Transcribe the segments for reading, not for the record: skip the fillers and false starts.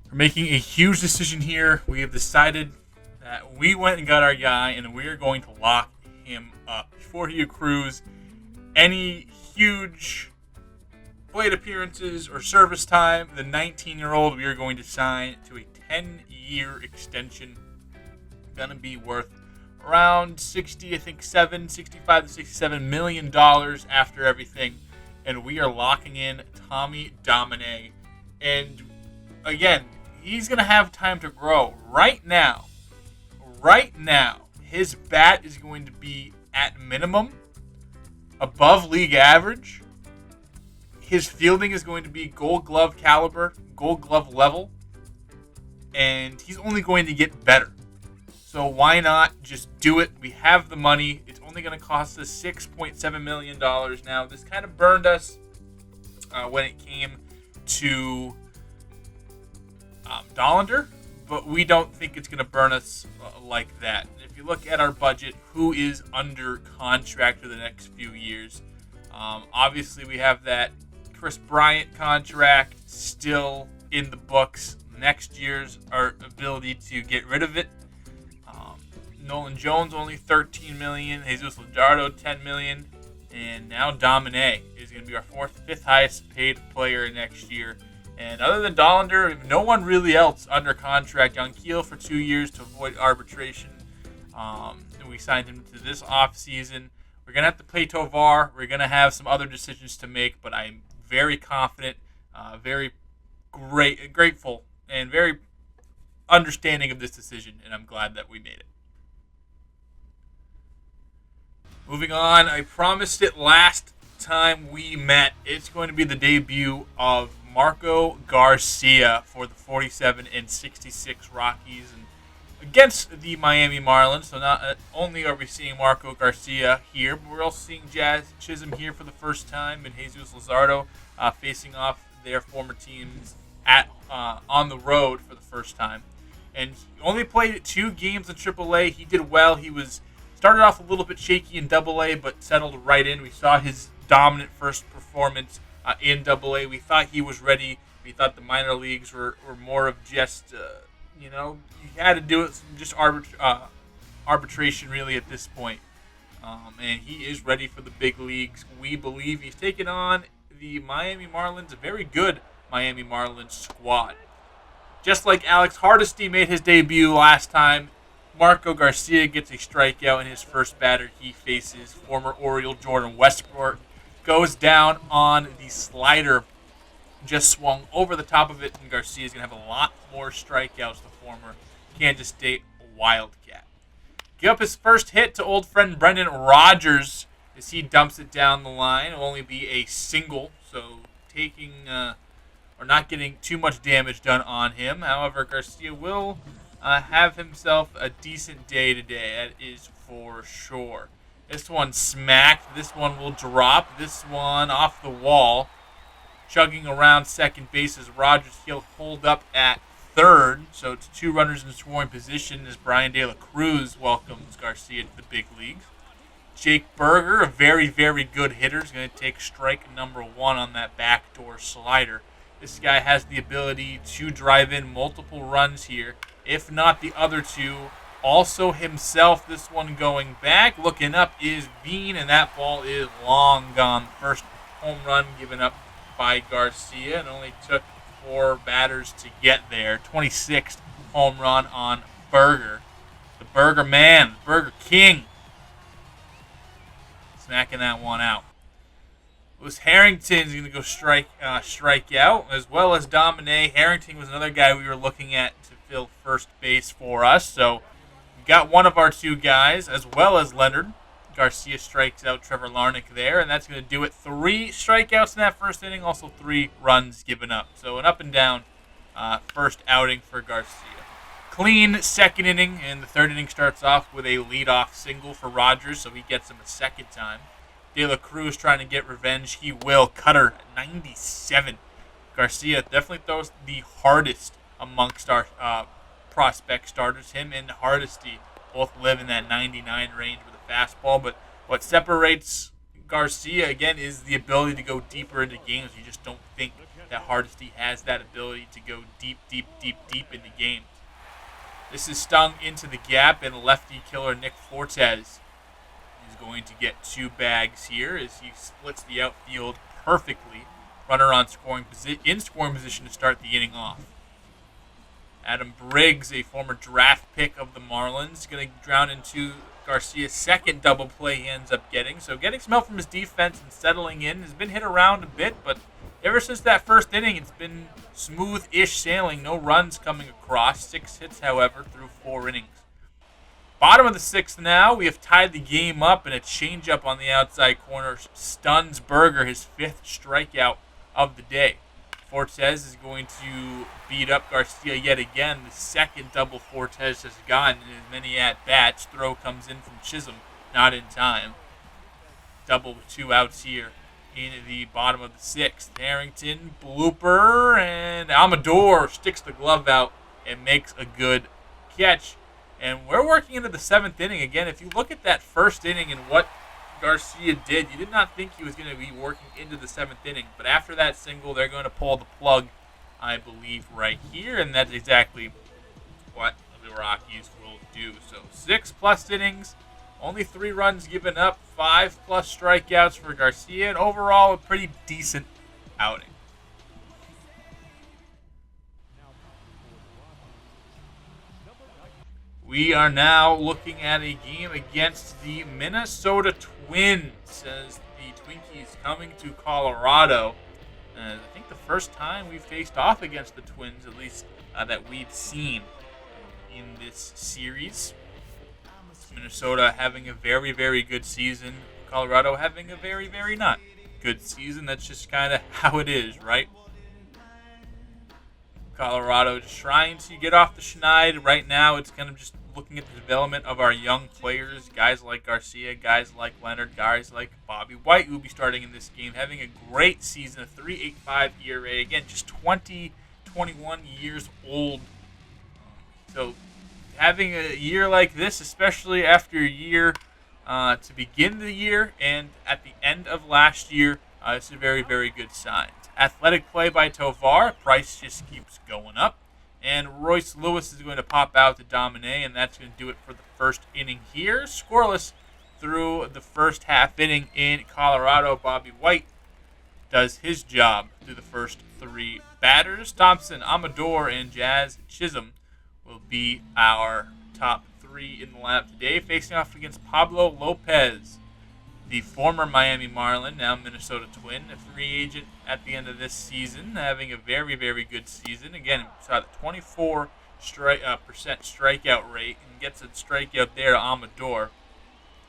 We're making a huge decision here. We have decided that we went and got our guy, and we are going to lock him up before he accrues any huge plate appearances or service time. The 19-year-old we are going to sign to a 10-year extension. Going to be worth around 65 to 67 million dollars after everything, and we are locking in Tommy Dominay. And again, he's going to have time to grow. Right now, his bat is going to be at minimum above league average. His fielding is going to be Gold Glove caliber, Gold Glove level, and he's only going to get better. So why not just do it? We have the money. It's only going to cost us $6.7 million now. This kind of burned us when it came to Dollander, but we don't think it's going to burn us like that. If you look at our budget, who is under contract for the next few years? Obviously, we have that Chris Bryant contract still in the books. Next year's our ability to get rid of it. Nolan Jones only $13 million, Jesus Luzardo $10 million, and now Dominay is going to be our fifth highest paid player next year. And other than Dollander, no one really else under contract. On Keel for 2 years to avoid arbitration. And we signed him to this offseason. We're going to have to play Tovar. We're going to have some other decisions to make, but I'm very confident, very grateful, and very understanding of this decision, and I'm glad that we made it. Moving on, I promised it last time we met. It's going to be the debut of Marco Garcia for the 47 and 66 Rockies and against the Miami Marlins. So not only are we seeing Marco Garcia here, but we're also seeing Jazz Chisholm here for the first time and Jesus Luzardo facing off their former teams on the road for the first time. And he only played 2 games in AAA. He did well. He started off a little bit shaky in AA, but settled right in. We saw his dominant first performance in AA. We thought he was ready. We thought the minor leagues were more of just, you had to do it, just arbitration really at this point. And he is ready for the big leagues. We believe he's taken on the Miami Marlins, a very good Miami Marlins squad. Just like Alex Hardesty made his debut last time, Marco Garcia gets a strikeout in his first batter he faces. Former Oriole Jordan Westbrook goes down on the slider, just swung over the top of it, and Garcia is going to have a lot more strikeouts, the former Kansas State Wildcat. Give up his first hit to old friend Brendan Rodgers as he dumps it down the line. It'll only be a single, so not getting too much damage done on him. However, Garcia will have himself a decent day today. That is for sure. This one smacked. This one will drop. This one off the wall. Chugging around second base as Rodgers. He'll hold up at third. So it's 2 runners in scoring position as Brian De La Cruz welcomes Garcia to the big leagues. Jake Berger, a very, very good hitter, is going to take strike number 1 on that backdoor slider. This guy has the ability to drive in multiple runs here, if not the other 2. Also himself, this one going back. Looking up is Bean, and that ball is long gone. First home run given up by Garcia, and only took 4 batters to get there. 26th home run on Berger. The Berger man, the Berger King. Smacking that one out. Lewis Harrington's going to go strike out, as well as Dominay. Harrington was another guy we were looking at to fill first base for us. So we got one of our 2 guys, as well as Leonard. Garcia strikes out Trevor Larnach there, and that's going to do it. 3 strikeouts in that first inning, also 3 runs given up. So an up and down first outing for Garcia. Clean second inning, and the third inning starts off with a leadoff single for Rodgers, so he gets him a second time. De La Cruz trying to get revenge. He will. Cutter, 97. Garcia definitely throws the hardest amongst our prospect starters. Him and Hardesty both live in that 99 range with a fastball. But what separates Garcia, again, is the ability to go deeper into games. You just don't think that Hardesty has that ability to go deep, deep, deep, deep into games. This is stung into the gap, and lefty killer Nick Fortes is going to get 2 bags here as he splits the outfield perfectly. Runner on scoring position to start the inning off. Adam Briggs, a former draft pick of the Marlins, going to drown into Garcia's second double play he ends up getting. So getting some help from his defense and settling in. Has been hit around a bit, but ever since that first inning, it's been smooth-ish sailing. No runs coming across. 6 hits, however, through 4 innings. Bottom of the 6th now. We have tied the game up, and a changeup on the outside corner stuns Berger, his 5th strikeout of the day. Fortes is going to beat up Garcia yet again. The second double Fortes has gotten in as many at-bats. Throw comes in from Chisholm, not in time. Double with 2 outs here in the bottom of the 6th. Harrington, blooper, and Amador sticks the glove out and makes a good catch. And we're working into the 7th inning again. If you look at that first inning and what Garcia did, you did not think he was going to be working into the 7th inning. But after that single, they're going to pull the plug, I believe, right here. And that's exactly what the Rockies will do. So 6+ innings, only 3 runs given up, 5+ strikeouts for Garcia, and overall a pretty decent outing. We are now looking at a game against the Minnesota Twins as the Twinkies coming to Colorado. I think the first time we faced off against the Twins, at least that we've seen in this series. Minnesota having a very, very good season. Colorado having a very, very not good season. That's just kind of how it is, right? Colorado just trying to get off the schneid. Right now, it's kind of just looking at the development of our young players, guys like Garcia, guys like Leonard, guys like Bobby White, who will be starting in this game, having a great season, a 3.85 ERA. Again, just 21 years old. So having a year like this, especially after a year to begin the year and at the end of last year, it's a very, very good sign. Athletic play by Tovar. Price just keeps going up. And Royce Lewis is going to pop out to Dominay, and that's going to do it for the first inning here. Scoreless through the first half inning in Colorado. Bobby White does his job through the first 3 batters. Thompson, Amador, and Jazz Chisholm will be our top 3 in the lineup today, facing off against Pablo Lopez, the former Miami Marlin, now Minnesota Twin, a free agent at the end of this season, having a very, very good season. Again, saw the 24% strikeout rate and gets a strikeout there to Amador.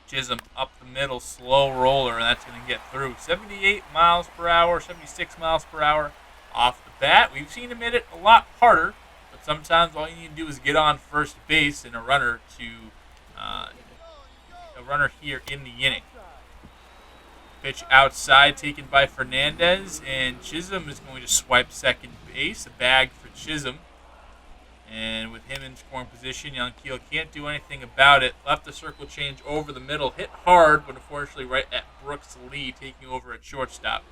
Chisholm up the middle, slow roller, and that's going to get through. 78 miles per hour, 76 miles per hour off the bat. We've seen him hit it a lot harder, but sometimes all you need to do is get on first base and a runner here in the inning. Pitch outside taken by Fernandez, and Chisholm is going to swipe second base. A bag for Chisholm. And with him in scoring position, Yanquiel can't do anything about it. Left the circle change over the middle. Hit hard, but unfortunately right at Brooks Lee, taking over at shortstop.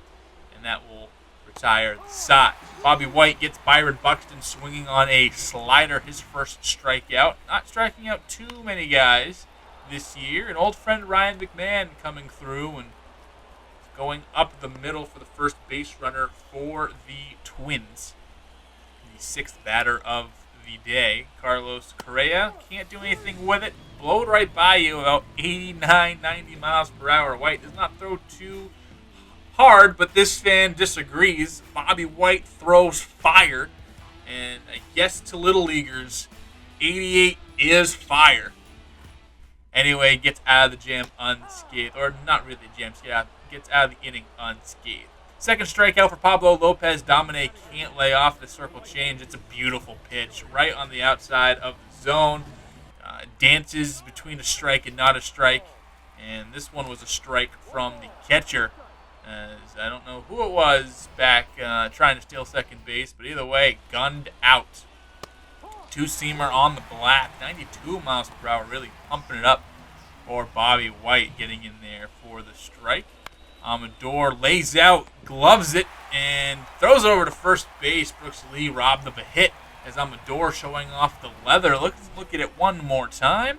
And that will retire the side. Bobby White gets Byron Buxton swinging on a slider, his first strikeout. Not striking out too many guys this year. An old friend Ryan McMahon coming through and going up the middle for the first base runner for the Twins. The 6th batter of the day, Carlos Correa. Can't do anything with it. Blowed right by you, about 89, 90 miles per hour. White does not throw too hard, but this fan disagrees. Bobby White throws fire. And I guess to Little Leaguers, 88 is fire. Anyway, gets out of the jam unscathed. Or not really the jam, gets out of the inning unscathed. Second strikeout for Pablo Lopez. Dominay can't lay off the circle change. It's a beautiful pitch right on the outside of the zone. Dances between a strike and not a strike. And this one was a strike from the catcher. As I don't know who it was back trying to steal second base, but either way, gunned out. 2-seamer on the black. 92 miles per hour, really pumping it up for Bobby White, getting in there for the strike. Amador lays out, gloves it, and throws it over to first base. Brooks Lee robbed of a hit as Amador showing off the leather. Let's look at it one more time.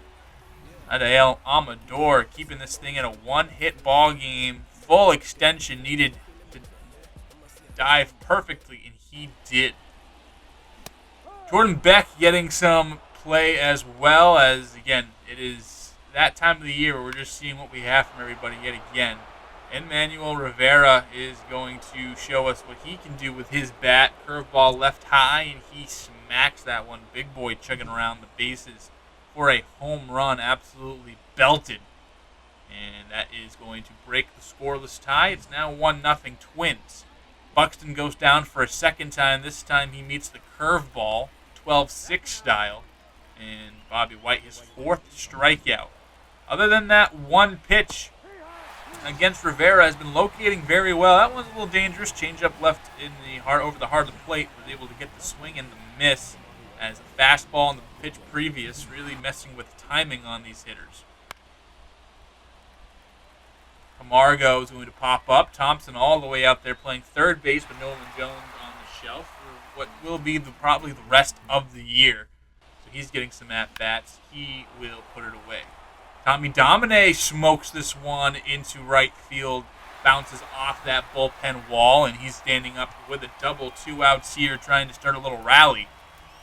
Adael Amador keeping this thing in a one-hit ball game. Full extension needed to dive perfectly, and he did. Jordan Beck getting some play as well as, again, it is that time of the year where we're just seeing what we have from everybody yet again. Emmanuel Rivera is going to show us what he can do with his bat. Curveball left high, and he smacks that one. Big boy chugging around the bases for a home run. Absolutely belted. And that is going to break the scoreless tie. It's now 1-0 Twins. Buxton goes down for a second time. This time he meets the curveball, 12-6 style. And Bobby White, his fourth strikeout. Other than that one pitch against Rivera, has been locating very well. That one's a little dangerous. Changeup left in the heart, over the heart of the plate. Was able to get the swing and the miss as a fastball in the pitch previous, really messing with timing on these hitters. Camargo is going to pop up. Thompson all the way out there playing third base with Nolan Jones on the shelf for what will be probably the rest of the year. So he's getting some at-bats. He will put it away. Tommy Dominay smokes this one into right field, bounces off that bullpen wall, and he's standing up with a double, 2 outs here, trying to start a little rally.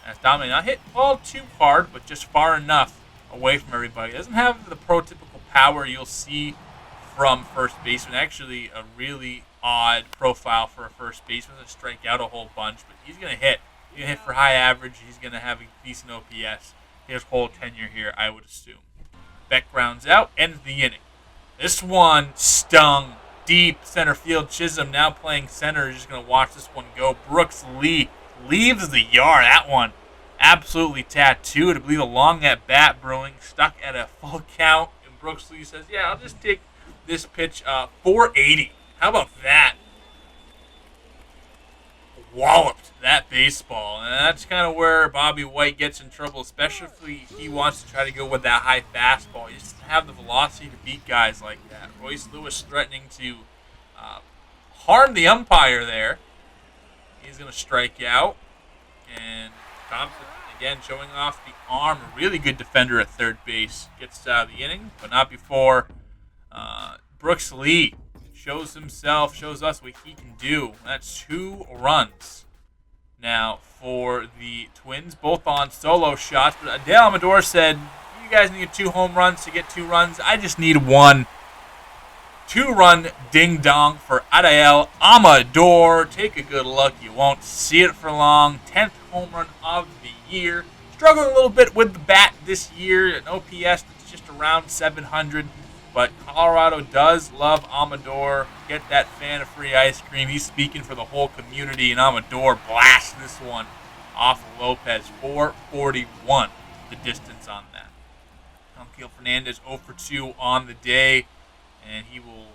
As Dominay not hit the ball too hard, but just far enough away from everybody. Doesn't have the prototypical power you'll see from first baseman. Actually, a really odd profile for a first baseman to strike out a whole bunch, but he's going to hit. He's going to hit for high average. He's going to have a decent OPS his whole tenure here, I would assume. Beck grounds out, ends the inning. This one stung deep center field. Chisholm now playing center. Just going to watch this one go. Brooks Lee leaves the yard. That one absolutely tattooed. I believe a long at bat brewing. Stuck at a full count. And Brooks Lee says, yeah, I'll just take this pitch 480. How about that? Walloped that baseball. And that's kind of where Bobby White gets in trouble, especially if he wants to try to go with that high fastball. He just doesn't have the velocity to beat guys like that. Royce Lewis threatening to harm the umpire there. He's going to strike out. And Thompson, again, showing off the arm. A really good defender at third base. Gets out of the inning, but not before Brooks Lee shows us what he can do. That's 2 runs now for the Twins, both on solo shots. But Adael Amador said, you guys need 2 home runs to get 2 runs. I just need 1. 2-run ding-dong for Adael Amador. Take a good look. You won't see it for long. 10th home run of the year. Struggling a little bit with the bat this year. An OPS that's just around 700. But Colorado does love Amador. Get that fan a free ice cream. He's speaking for the whole community, and Amador blasts this one off of Lopez. 441, the distance on that. Anquil Fernandez 0 for 2 on the day, and he will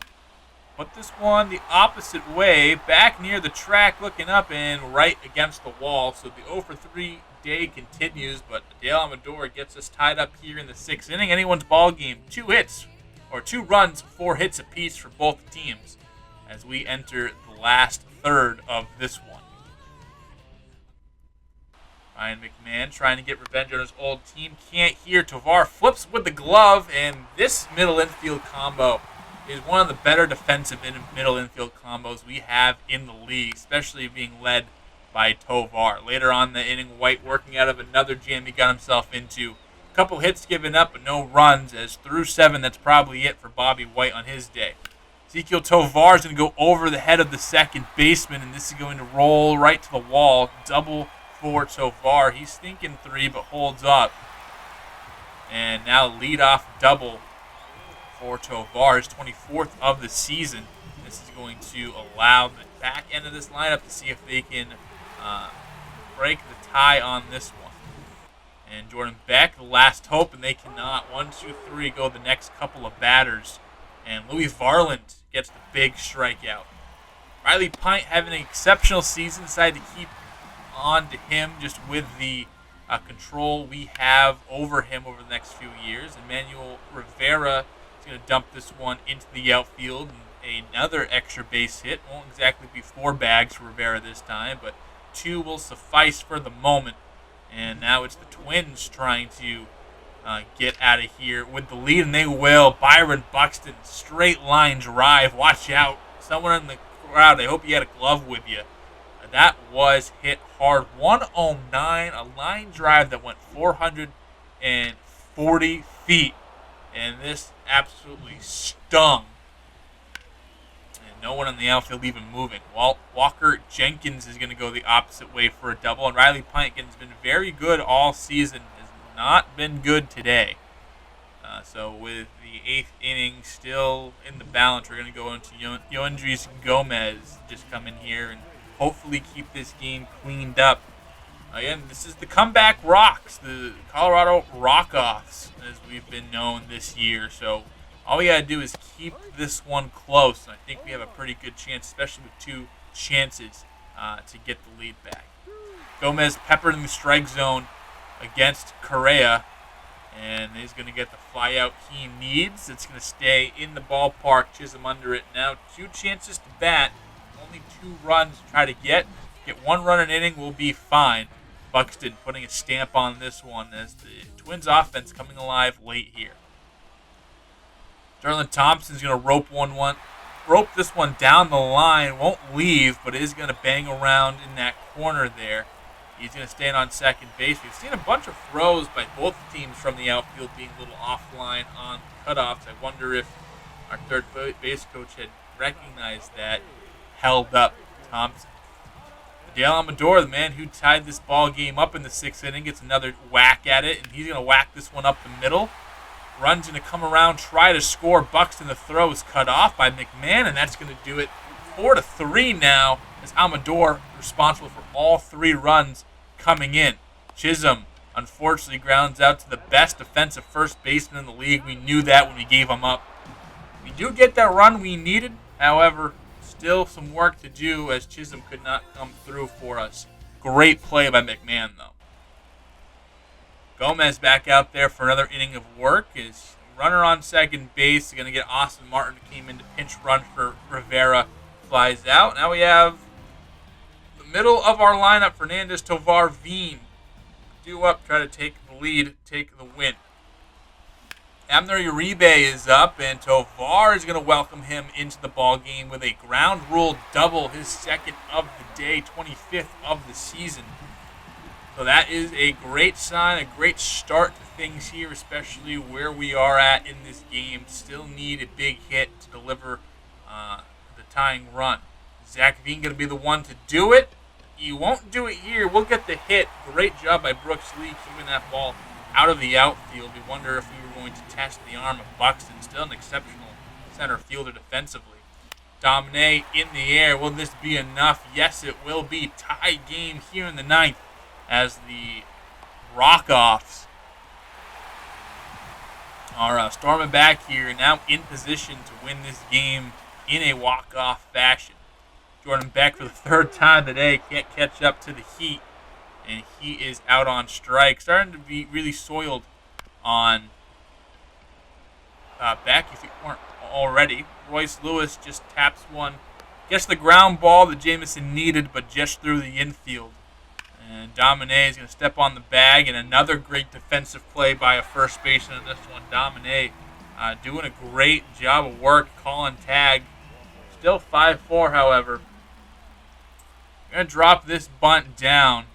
put this one the opposite way, back near the track, looking up and right against the wall. So the 0 for 3 day continues, but Adael Amador gets us tied up here in the 6th inning. Anyone's ball game. 2 hits. Or 2 runs, 4 hits apiece for both teams as we enter the last third of this one. Ryan McMahon trying to get revenge on his old team. Can't hear. Tovar flips with the glove, and this middle infield combo is one of the better defensive middle infield combos we have in the league, especially being led by Tovar. Later on in the inning, White working out of another jam he got himself into. Couple hits given up, but no runs, as through 7, that's probably it for Bobby White on his day. Ezekiel Tovar is going to go over the head of the second baseman, and this is going to roll right to the wall. Double for Tovar. He's thinking 3, but holds up. And now leadoff double for Tovar, his 24th of the season. This is going to allow the back end of this lineup to see if they can break the tie on this one. And Jordan Beck, the last hope, and they cannot. 1, 2, 3 go the next couple of batters. And Louis Varland gets the big strikeout. Riley Pint having an exceptional season. Decided to keep on to him just with the control we have over him over the next few years. Emmanuel Rivera is going to dump this one into the outfield. And another extra base hit. Won't exactly be 4 bags for Rivera this time, but 2 will suffice for the moment. And now it's the Twins trying to get out of here with the lead, and they will. Byron Buxton, straight line drive. Watch out. Someone in the crowd, I hope you had a glove with you. That was hit hard. 109, a line drive that went 440 feet. And this absolutely stung. And no one in the outfield even moving. Walker Jenkins is going to go the opposite way for a double. And Riley Pinekin's been very good all season. Has not been good today. So with the 8th inning still in the balance, we're going to go into Yoendrys Gomez just come in here and hopefully keep this game cleaned up. Again, this is the comeback Rocks, the Colorado Rockoffs, as we've been known this year. So all we got to do is keep this one close. And I think we have a pretty good chance, especially with 2 chances to get the lead back. Gomez peppered in the strike zone against Correa. And he's going to get the fly out he needs. It's going to stay in the ballpark. Chisholm under it now. 2 chances to bat. Only 2 runs to try to get. Get 1 run an inning will be fine. Buxton putting a stamp on this one as the Twins offense coming alive late here. Sterling Thompson's going to rope this one down the line. Won't leave, but is going to bang around in that corner there. He's going to stand on second base. We've seen a bunch of throws by both teams from the outfield being a little offline on cutoffs. I wonder if our third base coach had recognized that, held up Thompson. Dale Amador, the man who tied this ball game up in the 6th inning, gets another whack at it, and he's going to whack this one up the middle. Run's going to come around, try to score. Buxton, the throw is cut off by McMahon, and that's going to do it. 4-3 now as Amador responsible for all 3 runs coming in. Chisholm, unfortunately, grounds out to the best defensive first baseman in the league. We knew that when we gave him up. We do get that run we needed. However, still some work to do as Chisholm could not come through for us. Great play by McMahon, though. Gomez back out there for another inning of work. His runner on second base is going to get Austin Martin, who came in to pinch run for Rivera, flies out. Now we have the middle of our lineup, Fernandez, Tovar, Veen. Due up, try to take the lead, take the win. Abner Uribe is up, and Tovar is going to welcome him into the ball game with a ground rule double, his 2nd of the day, 25th of the season. So that is a great sign, a great start to things here, especially where we are at in this game. Still need a big hit to deliver the tying run. Zach Veen going to be the one to do it. He won't do it here. We'll get the hit. Great job by Brooks Lee keeping that ball out of the outfield. We wonder if we were going to test the arm of Buxton. Still an exceptional center fielder defensively. Dominay in the air. Will this be enough? Yes, it will be. Tie game here in the 9th as the Rockoffs are storming back here, now in position to win this game in a walk-off fashion. Jordan Beck for the 3rd time today can't catch up to the heat, and he is out on strike. Starting to be really soiled on Beck, if you weren't already. Royce Lewis just taps one. Gets the ground ball that Jamison needed, but just through the infield. And Dominay is going to step on the bag, and another great defensive play by a first baseman in this one. Dominay doing a great job of work, calling tag. Still 5-4, however. Going to drop this bunt down.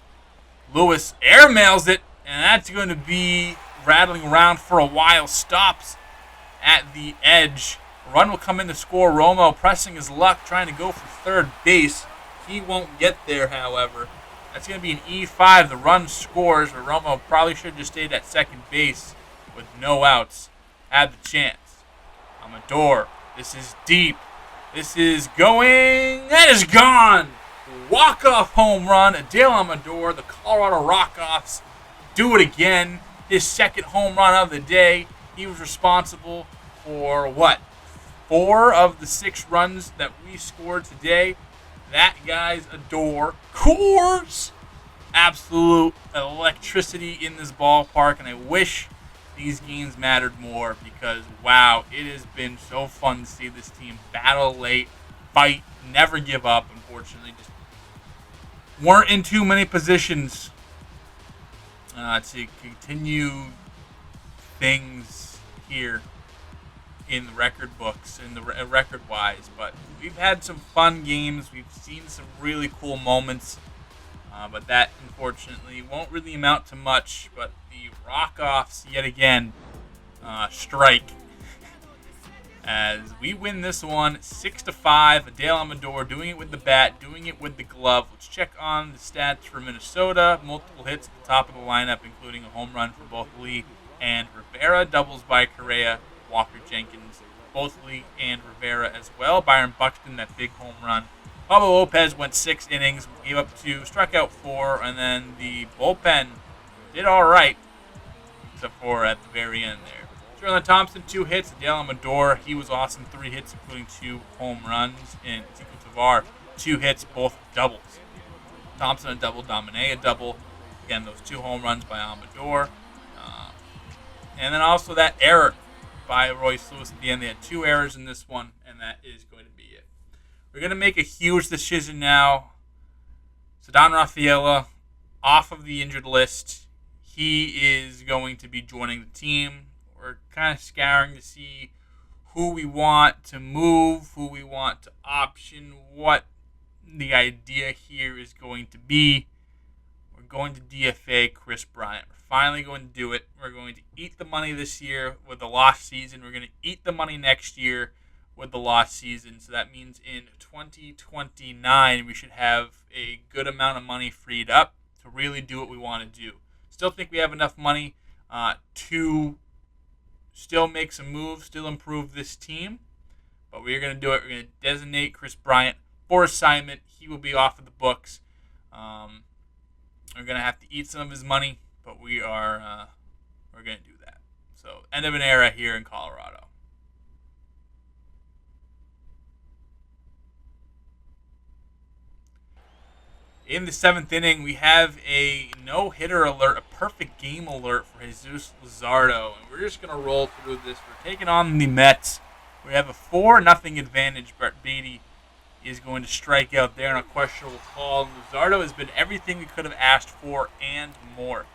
Lewis airmails it, and that's going to be rattling around for a while. Stops at the edge. Run will come in to score. Romo pressing his luck, trying to go for third base. He won't get there, however. That's going to be an E5. The run scores, but Romo probably should have just stayed at second base with no outs. Had the chance. Amador. This is deep. This is going. That is gone. Walk-off home run. Dale Amador. The Colorado Rockoffs do it again. His 2nd home run of the day. He was responsible for, 4 of the 6 runs that we scored today. That guy's adore. Course! Absolute electricity in this ballpark, and I wish these games mattered more because, wow, it has been so fun to see this team battle late, fight, never give up. Unfortunately, just weren't in too many positions to continue things here in the record books, in the record-wise. But we've had some fun games. We've seen some really cool moments. But that, unfortunately, won't really amount to much. But the Rockoffs, yet again, strike. As we win this one 6-5. Adele Amador doing it with the bat, doing it with the glove. Let's check on the stats for Minnesota. Multiple hits at the top of the lineup, including a home run for both Lee and Rivera. Doubles by Correa, Walker Jenkins, both Lee and Rivera as well. Byron Buxton, that big home run. Pablo Lopez went 6 innings, gave up 2, struck out 4, and then the bullpen did all right, except for at the very end there. Sterling Thompson, 2 hits. Adele Amador, he was awesome, 3 hits, including 2 home runs. And Tico Tovar, 2 hits, both doubles. Thompson a double, Dominay a double. Again, those 2 home runs by Amador. And then also that error by Royce Lewis at the end. They had 2 errors in this one, and that is going to be it. We're going to make a huge decision now. Ceddanne Rafaela off of the injured list. He is going to be joining the team. We're kind of scouring to see who we want to move, who we want to option, what the idea here is going to be. We're going to DFA Chris Bryant. We're finally going to do it. We're going to eat the money this year with the lost season. We're going to eat the money next year with the lost season. So that means in 2029 we should have a good amount of money freed up to really do what we want to do. Still think we have enough money to still make some moves, still improve this team. But we're going to do it. We're going to designate Chris Bryant for assignment. He will be off of the books. We're going to have to eat some of his money, but we're going to do that. So end of an era here in Colorado. In the 7th inning, we have a no-hitter alert, a perfect game alert for Jesus Luzardo. And we're just going to roll through this. We're taking on the Mets. We have a 4-0 advantage. Brett Beatty is going to strike out there on a questionable call. And Luzardo has been everything we could have asked for and more.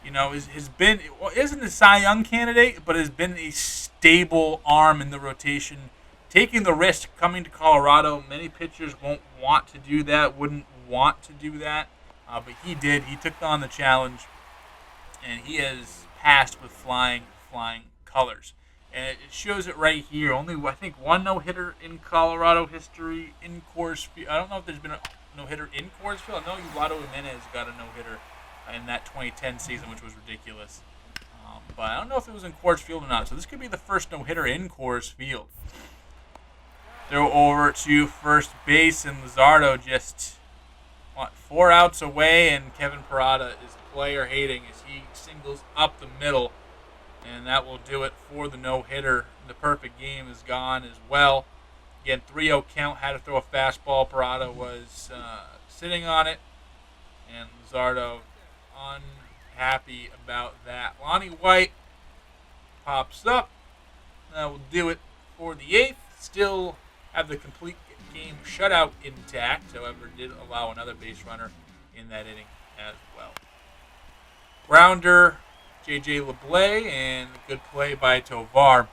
You know, isn't a Cy Young candidate, but has been a stable arm in the rotation. Taking the risk coming to Colorado. Many pitchers won't want to do that, wouldn't want to do that, but he did. He took on the challenge, and he has passed with flying colors. And it shows it right here. Only, I think, one no-hitter in Colorado history in Coors Field. I don't know if there's been a no-hitter in Coors Field. I know Eduardo Jimenez got a no-hitter in that 2010 season, which was ridiculous. But I don't know if it was in Coors Field or not. So this could be the first no-hitter in Coors Field. Throw over to first base, and Luzardo just 4 outs away, and Kevin Parada is player hating as he singles up the middle, and that will do it for the no-hitter. The perfect game is gone as well. Again, 3-0 count, had to throw a fastball. Parada was sitting on it, and Luzardo unhappy about that. Lonnie White pops up. That will do it for the 8th. Still have the complete game shutout intact, however, did allow another base runner in that inning as well. Grounder, J.J. LeBlay, and good play by Tovar.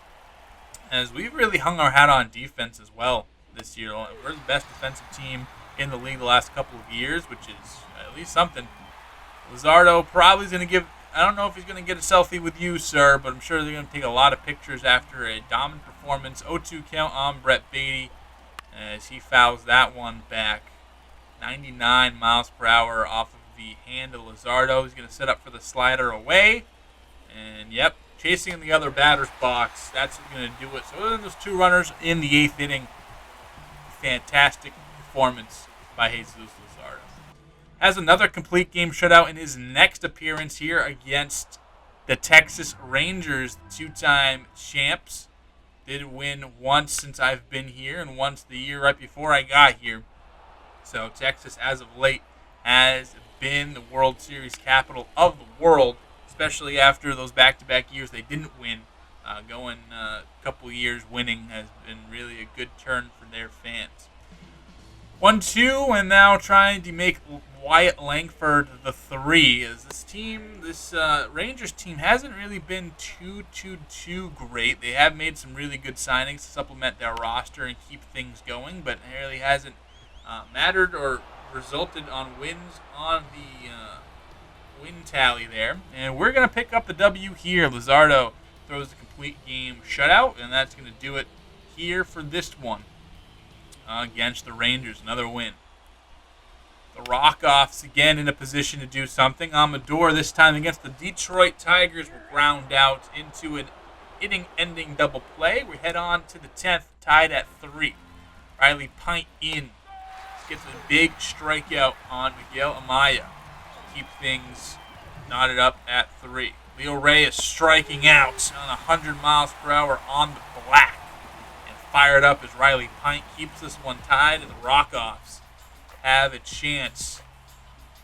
As we've really hung our hat on defense as well this year. We're the best defensive team in the league the last couple of years, which is at least something. Luzardo probably is going to I don't know if he's going to get a selfie with you, sir, but I'm sure they're going to take a lot of pictures after a dominant performance. 0-2 count on Brett Beatty as he fouls that one back. 99 miles per hour off of the hand of Luzardo. He's going to set up for the slider away. And, yep, chasing in the other batter's box. That's going to do it. So other than those 2 runners in the 8th inning, fantastic performance by Jesus Luzardo. Has another complete game shutout in his next appearance here against the Texas Rangers, 2-time champs. Did win once since I've been here and once the year right before I got here. So Texas, as of late, has been the World Series capital of the world. especially after those back-to-back years they didn't win. Going a couple years winning has been really a good turn for their fans. 1-2, and now trying to make Wyatt Langford the 3. As this Rangers team hasn't really been too great. They have made some really good signings to supplement their roster and keep things going, but it really hasn't mattered or resulted on wins on the win tally there. And we're going to pick up the W here. Luzardo throws the complete game shutout, and that's going to do it here for this one against the Rangers. Another win. The Rockoffs again in a position to do something. Amador this time against the Detroit Tigers will ground out into an inning-ending double play. We head on to the 10th, tied at 3. Riley Pint in. Gets a big strikeout on Miguel Amaya. Keep things knotted up at 3. Leo Reyes striking out on 100 miles per hour on the black. And fired up as Riley Pint keeps this one tied, and the Rockoffs have a chance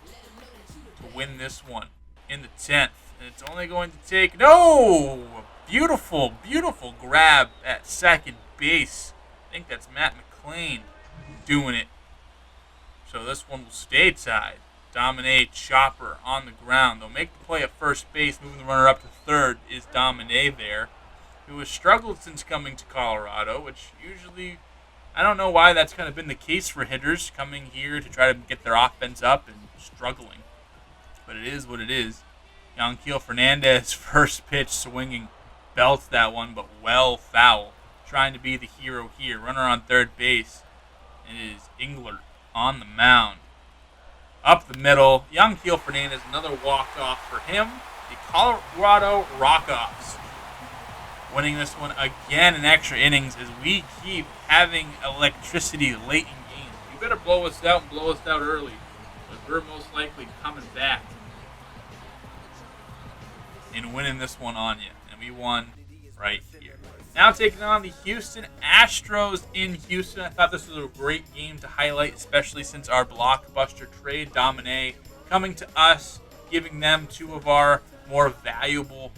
to win this one in the 10th. And it's only going to take... No! Beautiful grab at second base. I think that's Matt McClain doing it. So this one will stay tied. Dominay chopper on the ground. They'll make the play at first base. Moving the runner up to third is Dominay there, who has struggled since coming to Colorado, which usually... I don't know why that's kind of been the case for hitters coming here to try to get their offense up and struggling. But it is what it is. Yanquiel Fernandez, first pitch swinging, belts that one, but well foul. Trying to be the hero here. Runner on third base. It is Englert on the mound. Up the middle, Yanquiel Fernandez, another walk-off for him. The Colorado Rockies winning this one again in extra innings as we keep having electricity late in games. You better blow us out and blow us out early, but we're most likely coming back and winning this one on you. And we won right here. Now taking on the Houston Astros in Houston. I thought this was a great game to highlight, especially since our blockbuster trade, Dominay, coming to us, giving them two of our more valuable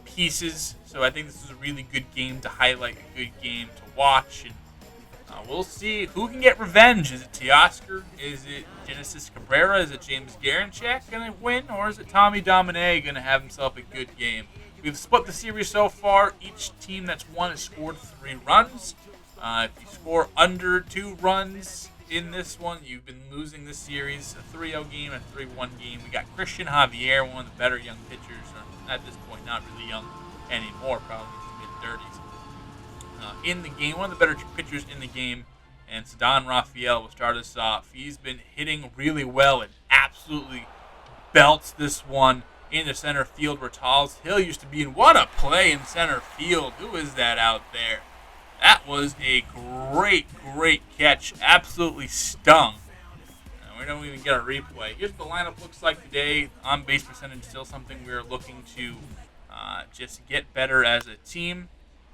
pieces. So I think this is a really good game to highlight, a good game to watch. And we'll see who can get revenge. Is it Teoscar? Is it Genesis Cabrera? Is it James Garanchak going to win? Or is it Tommy Dominay going to have himself a good game? We've split the series so far. Each team that's won has scored 3 runs. If you score under 2 runs in this one, you've been losing this series. A 3-0 game and a 3-1 game. We got Christian Javier, one of the better young pitchers. At this point, not really young anymore, probably in his mid-30s. In the game, one of the better pitchers in the game. And Ceddanne Rafael will start us off. He's been hitting really well and absolutely belts this one into center field where Talles Hill used to be in. What a play in center field. Who is that out there? That was a great catch. Absolutely stung. We don't even get a replay. Here's what the lineup looks like today. On-base percentage still something we're looking to just get better as a team.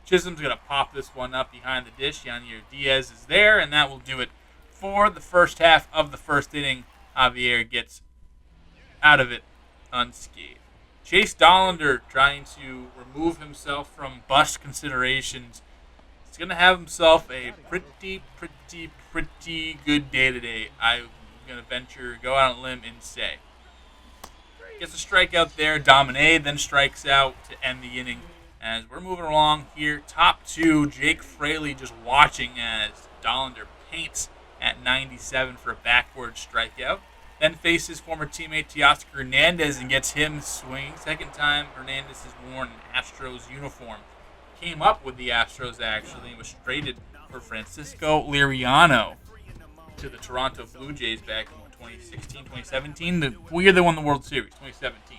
Chisholm's going to pop this one up behind the dish. Yanier Diaz is there, and that will do it for the first half of the first inning. Javier gets out of it unscathed. Chase Dollander trying to remove himself from bust considerations. He's going to have himself a pretty good day today. I'm going to venture, go out on a limb and say. Gets a strikeout there. Dominay then strikes out to end the inning. As we're moving along here, top 2, Jake Fraley just watching as Dollander paints at 97 for a backward strikeout. Then faces former teammate Teoscar Hernandez and gets him swinging. Second time Hernandez has worn an Astros uniform. Came up with the Astros actually and was traded for Francisco Liriano to the Toronto Blue Jays back in 2016, 2017. The year they won the World Series, 2017.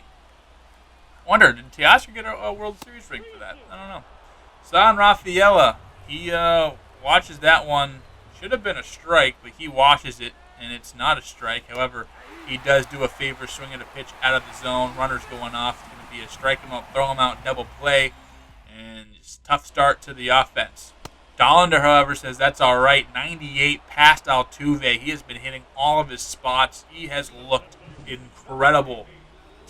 I wonder, did Teoscar get a World Series ring for that? I don't know. San Rafaela, he watches that one. Should have been a strike, but he watches it, and it's not a strike. However, he does do a favor swinging a pitch out of the zone. Runners going off. It's going to be a strike him out, throw him out, double play, and just tough start to the offense. Dollander, however, says that's all right. 98 past Altuve. He has been hitting all of his spots. He has looked incredible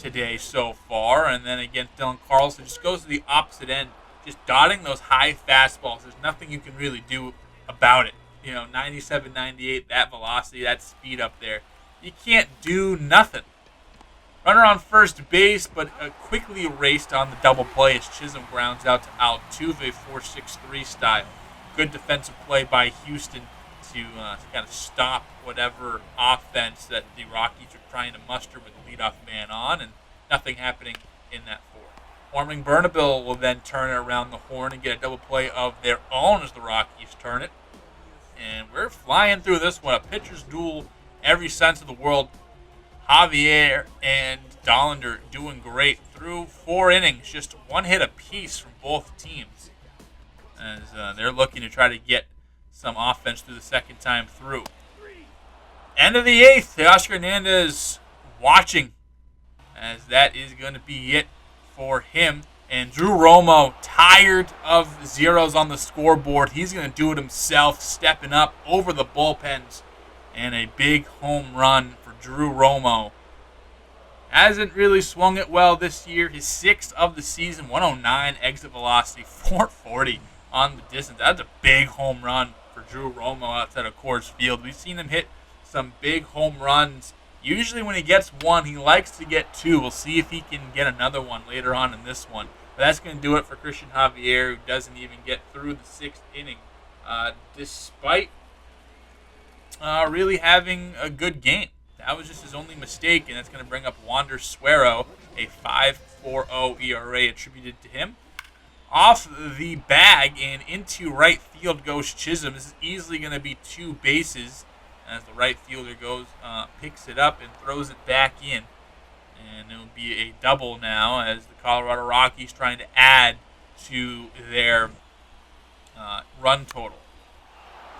today so far. And then against Dylan Carlson, just goes to the opposite end, just dotting those high fastballs. There's nothing you can really do about it. 97, 98, that velocity, that speed up there. You can't do nothing. Runner on first base, but quickly erased on the double play as Chisholm grounds out to Altuve, 4-6-3 style. Good defensive play by Houston to kind of stop whatever offense that the Rockies are trying to muster with the leadoff man on, and nothing happening in that fourth. Warming Bernabille will then turn it around the horn and get a double play of their own as the Rockies turn it. And we're flying through this one. A pitcher's duel, every sense of the word. Javier and Dollander doing great through 4 innings, just 1 hit apiece from both teams, as they're looking to try to get some offense through the second time through. End of the 8th, Teoscar Hernandez watching, as that is going to be it for him. And Drew Romo, tired of zeros on the scoreboard, he's going to do it himself, stepping up over the bullpens, and a big home run for Drew Romo. Hasn't really swung it well this year. His 6th of the season, 109 exit velocity, 440 on the distance. That's a big home run for Drew Romo outside of Coors Field. We've seen him hit some big home runs. Usually when he gets one, he likes to get 2. We'll see if he can get another one later on in this one. But that's going to do it for Christian Javier, who doesn't even get through the 6th inning, despite really having a good game. That was just his only mistake, and that's going to bring up Wander Suero, a 5.40 ERA attributed to him. Off the bag and into right field goes Chisholm. This is easily going to be 2 bases as the right fielder goes, picks it up and throws it back in. And it will be a double now as the Colorado Rockies trying to add to their run total.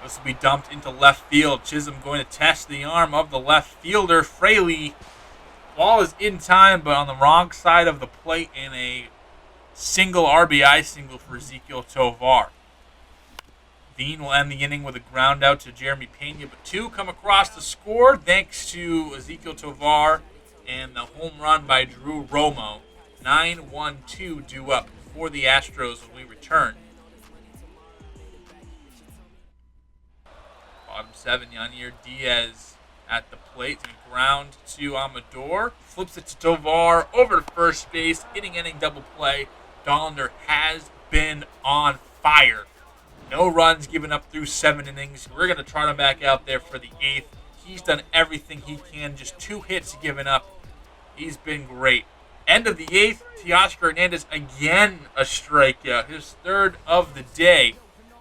This will be dumped into left field. Chisholm going to test the arm of the left fielder. Fraley. Ball is in time, but on the wrong side of the plate, in a single RBI single for Ezequiel Tovar. Dean will end the inning with a ground out to Jeremy Pena, but 2 come across the score thanks to Ezequiel Tovar and the home run by Drew Romo. 9-1-2 due up for the Astros when we return. Bottom 7, Yanier Diaz at the plate. Ground to Amador. Flips it to Tovar over to first base. Inning double play. Dollander has been on fire. No runs given up through 7 innings. We're going to trot him back out there for the 8th. He's done everything he can. Just 2 hits given up. He's been great. End of the 8th. Teoscar Hernandez again a strikeout. His 3rd of the day.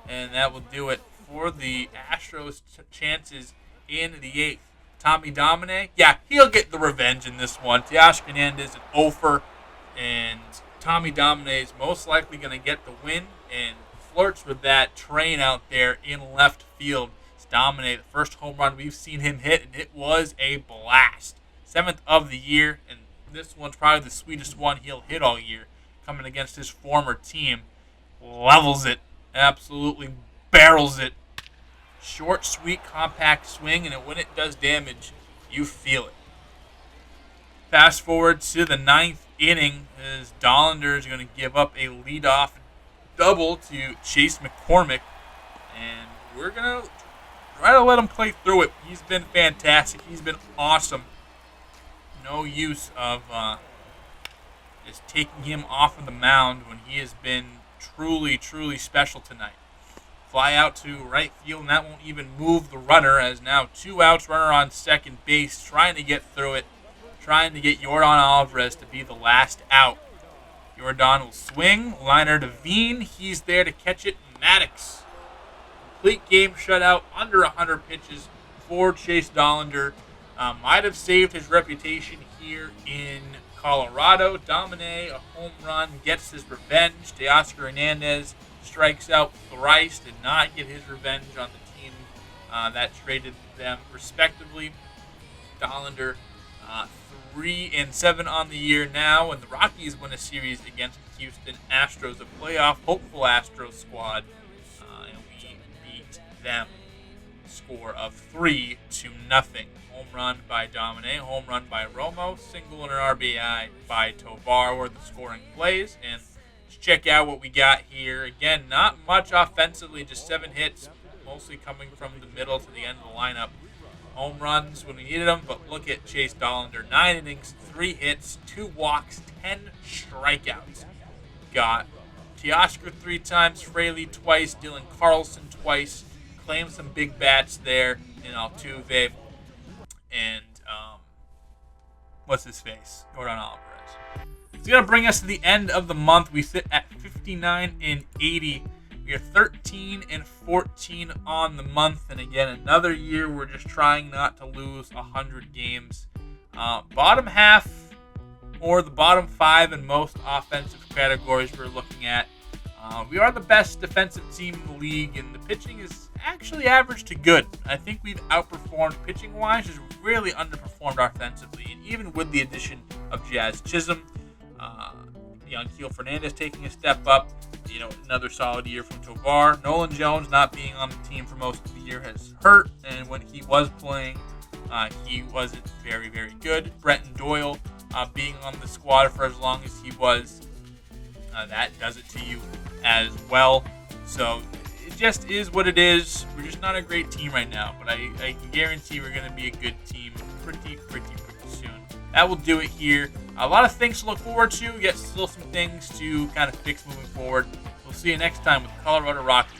And that will do it for the Astros' chances in the 8th. Tommy Dominay, yeah, he'll get the revenge in this one. Teoscar Hernandez an offer, and Tommy Dominay is most likely going to get the win and flirts with that train out there in left field. It's Dominay, the first home run we've seen him hit, and it was a blast. 7th of the year, and this one's probably the sweetest one he'll hit all year. Coming against his former team, levels it, absolutely barrels it. Short, sweet, compact swing, and when it does damage, you feel it. Fast forward to the 9th inning, as Dollander is going to give up a leadoff double to Chase McCormick, and we're going to try to let him play through it. He's been fantastic. He's been awesome. No use of just taking him off of the mound when he has been truly, truly special tonight. Fly out to right field, and that won't even move the runner, as now 2 outs, runner on second base, trying to get through it, trying to get Yordan Alvarez to be the last out. Yordan will swing, liner to Veen, he's there to catch it, Maddox. Complete game shutout, under 100 pitches for Chase Dollander. Might have saved his reputation here in Colorado. Dominay, a home run, gets his revenge. Teoscar Hernandez strikes out thrice, did not get his revenge on the team that traded them respectively. Dollander 3-7 on the year now, and the Rockies win a series against the Houston Astros, a playoff hopeful Astros squad, and we beat them. score of 3-0. Home run by Dominay, home run by Romo, single and an RBI by Tovar were the scoring plays. And let's check out what we got here. Again, not much offensively, just 7 hits, mostly coming from the middle to the end of the lineup. Home runs when we needed them, but look at Chase Dollander. 9 innings, 3 hits, 2 walks, 10 strikeouts. Got Teoscar 3 times, Fraley twice, Dylan Carlson twice. Claimed some big bats there in Altuve. And, what's his face? Jordan Alvarez. It's going to bring us to the end of the month. We sit at 59-80. We are 13-14 on the month. And again, another year we're just trying not to lose 100 games. Bottom half or the bottom 5 in most offensive categories we're looking at. We are the best defensive team in the league, and the pitching is actually average to good. I think we've outperformed pitching-wise, just really underperformed offensively. And even with the addition of Jazz Chisholm, young Keel Fernandez taking a step up, another solid year from Tovar. Nolan Jones not being on the team for most of the year has hurt, and when he was playing, he wasn't very, very good. Brenton Doyle being on the squad for as long as he was, that does it to you as well. So it just is what it is. We're just not a great team right now, but I can guarantee we're going to be a good team pretty soon. That will do it here. A lot of things to look forward to. Yet still some things to kind of fix moving forward. We'll see you next time with Colorado Rockies.